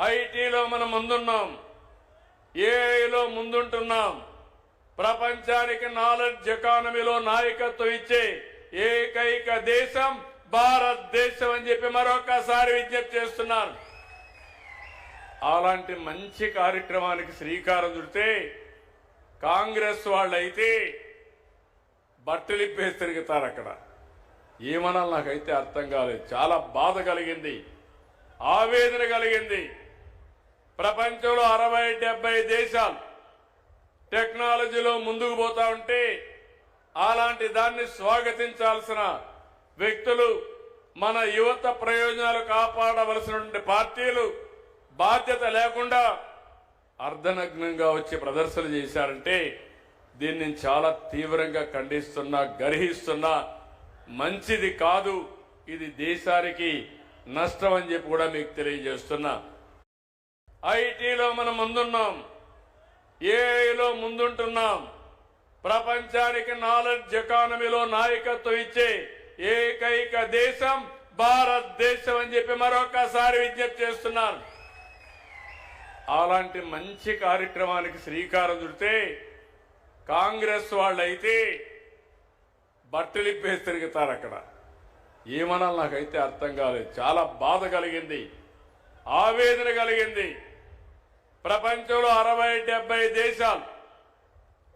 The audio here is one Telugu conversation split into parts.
ఐటీలో మనం ముందున్నాం, ఏఐలో ముందుంటున్నాం. ప్రపంచానికి నాలెడ్జ్ ఎకానమీలో నాయకత్వం ఇచ్చే ఏకైక దేశం భారతదేశం అని చెప్పి మరొకసారి విజ్ఞప్తి చేస్తున్నాను. అలాంటి మంచి కార్యక్రమానికి శ్రీకారం చుడితే కాంగ్రెస్ వాళ్ళైతే బట్టలిప్పేసి తిరుగుతారు. అక్కడ ఏమనాలి నాకైతే అర్థం కాలేదు. చాలా బాధ కలిగింది, ఆవేదన కలిగింది. ప్రపంచంలో 60-70 దేశాలు టెక్నాలజీలో ముందుకు పోతా ఉంటే అలాంటి దాన్ని స్వాగతించాల్సిన వ్యక్తులు, మన యువత ప్రయోజనాలు కాపాడవలసిన పార్టీలు బాధ్యత లేకుండా అర్ధనగ్నంగా వచ్చి ప్రదర్శన చేశారంటే దీన్ని నేను చాలా తీవ్రంగా ఖండిస్తున్నా, గర్హిస్తున్నా. మంచిది కాదు, ఇది దేశానికి నష్టం అని చెప్పి కూడా మీకు తెలియజేస్తున్నా. ఐటీలో మనం ముందున్నాం, ఏఐలో ముందుంటున్నాం. ప్రపంచానికి నాలెడ్జ్ ఎకానమీలో నాయకత్వం ఇచ్చే ఏకైక దేశం భారతదేశం అని చెప్పి మరొకసారి విజ్ఞప్తి చేస్తున్నాను. అలాంటి మంచి కార్యక్రమానికి శ్రీకారం చుడితే కాంగ్రెస్ వాళ్ళైతే బట్టలిప్పేసి తిరుగుతారు. అక్కడ ఏమనాలి నాకైతే అర్థం కాలేదు. చాలా బాధ కలిగింది, ఆవేదన కలిగింది. ప్రపంచంలో 60-70 దేశాలు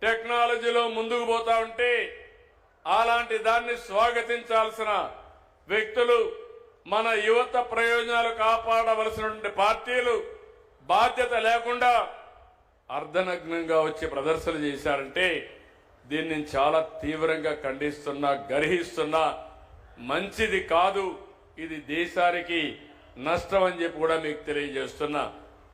టెక్నాలజీలో ముందుకు పోతా ఉంటే అలాంటి దాన్ని స్వాగతించాల్సిన వ్యక్తులు, మన యువత ప్రయోజనాలు కాపాడవలసిన పార్టీలు బాధ్యత లేకుండా అర్ధనగ్నంగా వచ్చి ప్రదర్శన చేశారంటే దీన్ని నేను చాలా తీవ్రంగా ఖండిస్తున్నా, గర్హిస్తున్నా. మంచిది కాదు, ఇది దేశానికి నష్టం అని చెప్పి కూడా మీకు తెలియజేస్తున్నా.